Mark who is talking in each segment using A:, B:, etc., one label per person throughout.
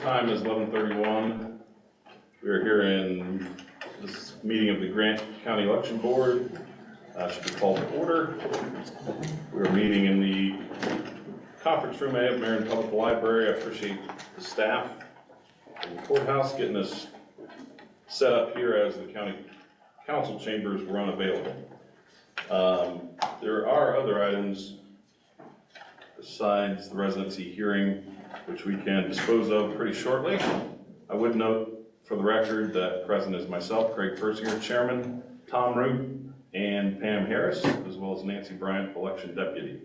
A: time is 11:31. We are here in this meeting of the Grant County Election Board. Should be called to order. We're meeting in the conference room A of Marion Public Library. I appreciate the staff and the courthouse getting us set up here as the county council chambers were unavailable. There are other items besides the residency hearing, which we can dispose of pretty shortly. I would note for the record that present is myself, Craig Persinger, Chairman, Tom Roop, and Pam Harris, as well as Nancy Bryant, Election Deputy.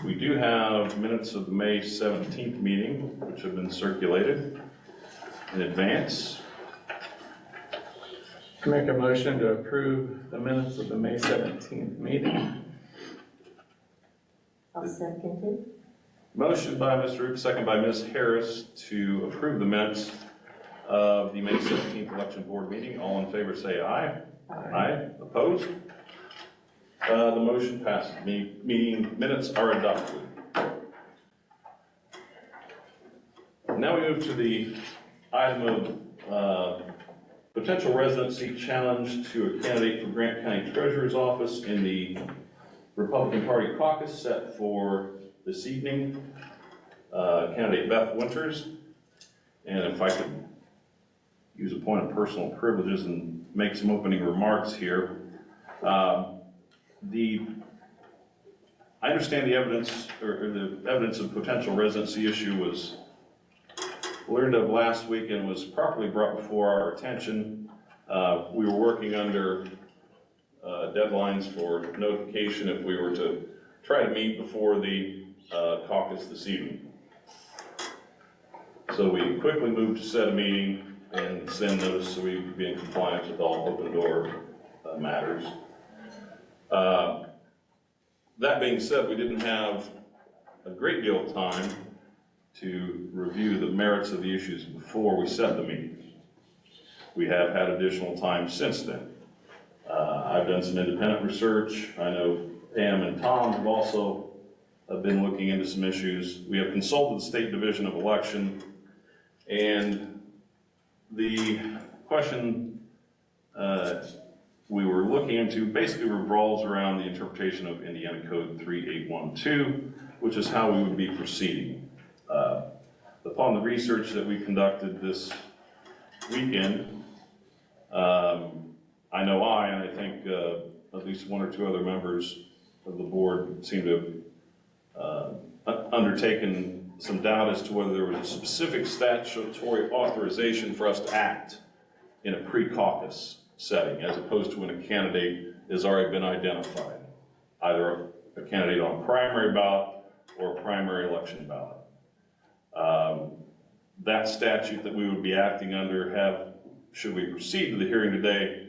A: We do have minutes of the May 17th meeting, which have been circulated in advance.
B: Make a motion to approve the minutes of the May 17th meeting.
C: I'll second it.
A: Motion by Ms. Roop, second by Ms. Harris to approve the minutes of the May 17th Election Board meeting. All in favor say aye. Aye. Opposed? The motion passes. Meeting minutes are adopted. Now we move to the item of potential residency challenge to a candidate for Grant County Treasurer's Office in the Republican Party caucus set for this evening. Candidate Beth Winters. And if I could use a point of personal privileges and make some opening remarks here. I understand the evidence, or the evidence of potential residency issue was learned of last week and was properly brought before our attention. We were working under deadlines for notification if we were to try to meet before the caucus this evening. So we quickly moved to set a meeting and send notice so we could be in compliance with all open door matters. That being said, we didn't have a great deal of time to review the merits of the issues before we set the meeting. We have had additional time since then. I've done some independent research. I know Pam and Tom have also been looking into some issues. We have consulted the State Division of Election, and the question we were looking into basically revolves around the interpretation of Indiana Code 3812, which is how we would be proceeding. Upon the research that we conducted this weekend, I know and I think at least one or two other members of the board seem to have undertaken some doubt as to whether there was a specific statutory authorization for us to act in a pre-caucus setting, as opposed to when a candidate has already been identified, either a candidate on a primary ballot or a primary election ballot. That statute that we would be acting under, should we proceed to the hearing today,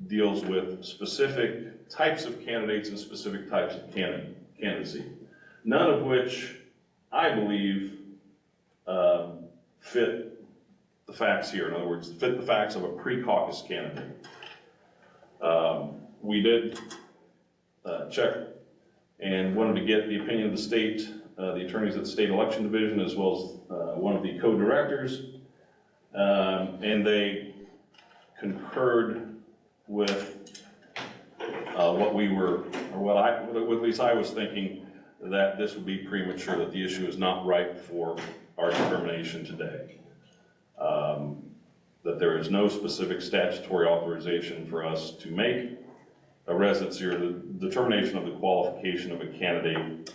A: deals with specific types of candidates and specific types of candidacy, none of which I believe fit the facts here. In other words, fit the facts of a pre-caucus candidate. We did check and wanted to get the opinion of the state, the attorneys at the State Election Division, as well as one of the co-directors, and they concurred with what we were, or what at least I was thinking, that this would be premature, that the issue is not ripe for our determination today. That there is no specific statutory authorization for us to make a residency or the determination of the qualification of a candidate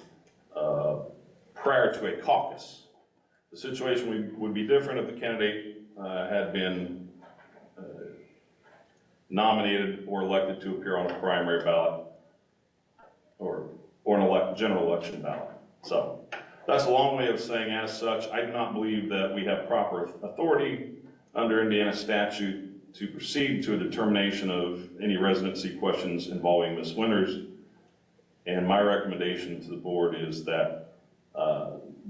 A: prior to a caucus. The situation would be different if the candidate had been nominated or elected to appear on a primary ballot or an general election ballot. So that's a long way of saying, as such, I do not believe that we have proper authority under Indiana statute to proceed to a determination of any residency questions involving Ms. Winters. And my recommendation to the board is that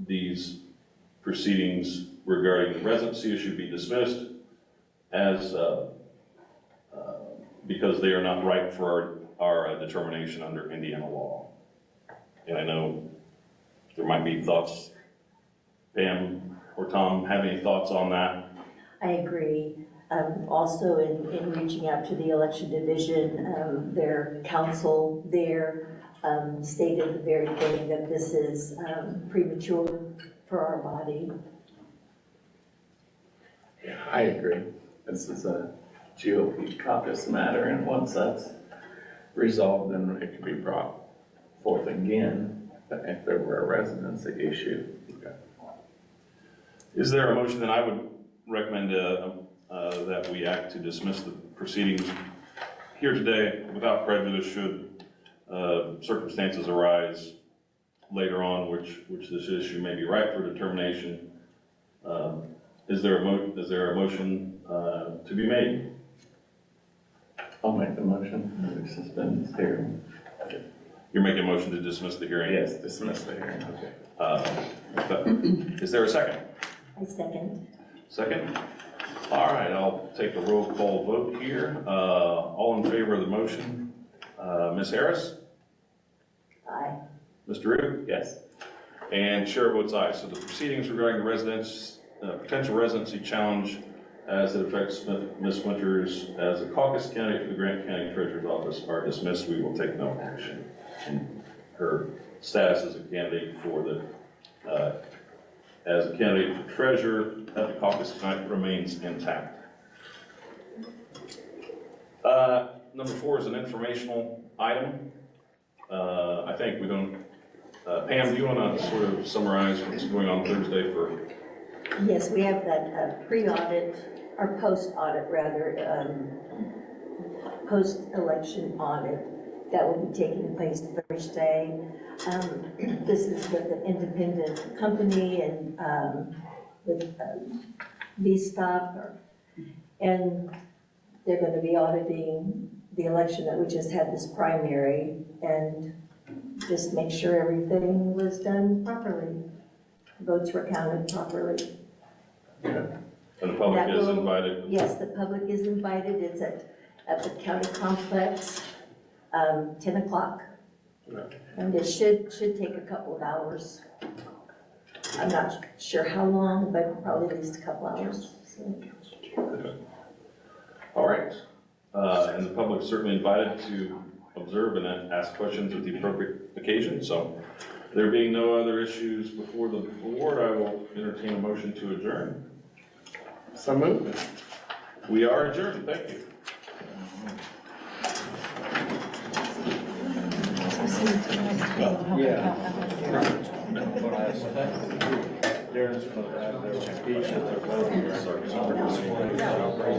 A: these proceedings regarding the residency issue be dismissed as because they are not ripe for our determination under Indiana law. And I know there might be thoughts, Pam, or Tom have any thoughts on that?
C: I agree. Also, in reaching out to the election division, their counsel there stated the very thing that this is premature for our body.
B: Yeah, I agree. This is a GOP caucus matter, and once that's resolved, then it could be brought forth again if there were a residency issue.
A: Okay. Is there a motion? Then I would recommend that we act to dismiss the proceedings here today without prejudice should circumstances arise later on which this issue may be ripe for determination. Is there a motion to be made?
B: I'll make the motion to suspend this hearing.
A: You're making a motion to dismiss the hearing?
B: Yes, dismiss the hearing.
A: Okay. Is there a second?
C: I second.
A: Second? All right, I'll take a roll call vote here. All in favor of the motion? Ms. Harris?
C: Aye.
A: Mr. Roop?
B: Yes.
A: And chair votes aye. So the proceedings regarding the potential residency challenge as it affects Ms. Winters as a caucus candidate for the Grant County Treasurer's Office are dismissed. We will take no action. And her status as a candidate for as a candidate for treasurer at the caucus tonight remains intact. Number 4 is an informational item. I think we don't. Pam, do you want to sort of summarize what's going on Thursday for?
C: Yes, we have that pre-audit, or post-audit rather, post-election audit that will be taking place Thursday. This is with an independent company and with VStop, and they're going to be auditing the election that we just had, this primary, and just make sure everything was done properly. Votes were counted properly.
A: Okay. And the public is invited?
C: Yes, the public is invited. It's at the county complex, 10 o'clock.
A: Okay.
C: And it should take a couple of hours. I'm not sure how long, but probably at least a couple hours. So.
A: Okay. All right. And the public is certainly invited to observe and ask questions at the appropriate occasion. So there being no other issues before the board, I will entertain a motion to adjourn.
B: So moved.
A: We are adjourned. Thank you.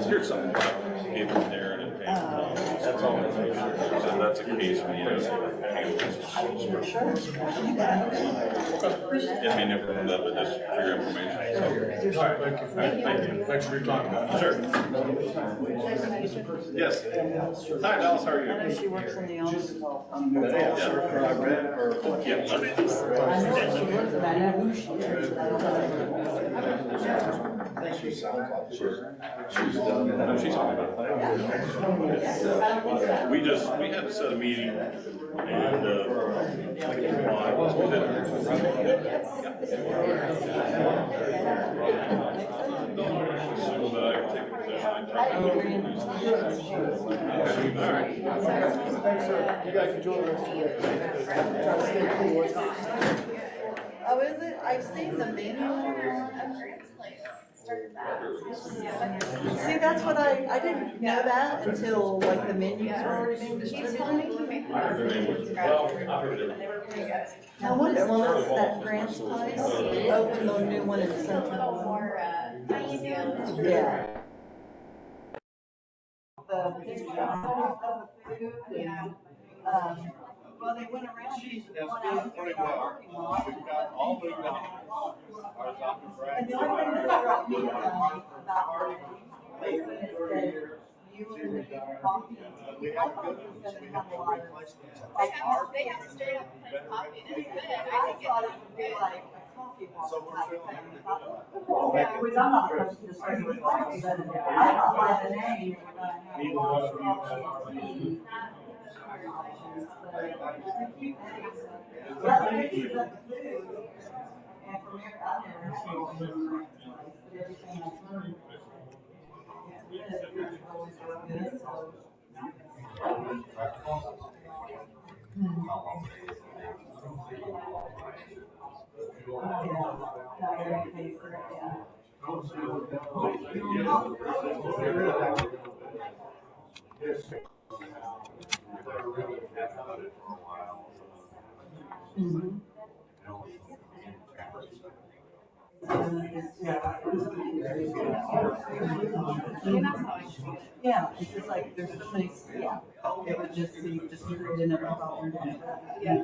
A: Here's something about gave them Darren and Pam. That's all. So that's a case we It may never come up, but just for your information. So. All right, thank you. Thanks for your time. Sure. Yes. Hi, Dallas, how are you?
D: I know she works in the office.
A: Yeah.
D: I know she works, but I know who she is. But I don't know.
A: She sounds like she's done. I know she's talking about that. We had to set a meeting and why was we that I can take a position. All right.
E: Thanks, sir. You guys enjoy the rest of your day. Try to stay cool.
D: Oh, is it? I've seen the menu. See, that's what I didn't know that until like the menus were already being distributed.
A: Well, I've heard it.
D: I wonder, well, that's that Grant's place, opened a new one in Central. Yeah. Well, they went around. And the only thing that struck me about you were coffee. I thought it was going to have a lot of
F: They have straight up coffee, and it's good.
D: I thought it would be like a coffee bar type thing. Which I'm not supposed to just regular coffee, but I thought by the name it was going to have a lot of tea. But the pictures of the food And from here, I've never had a place, but everything I've learned. It's always worked good, so. Yeah, not every place, yeah. Mhm. Yeah, it's just like, there's so many, yeah, it would just, you just create another problem. Yeah.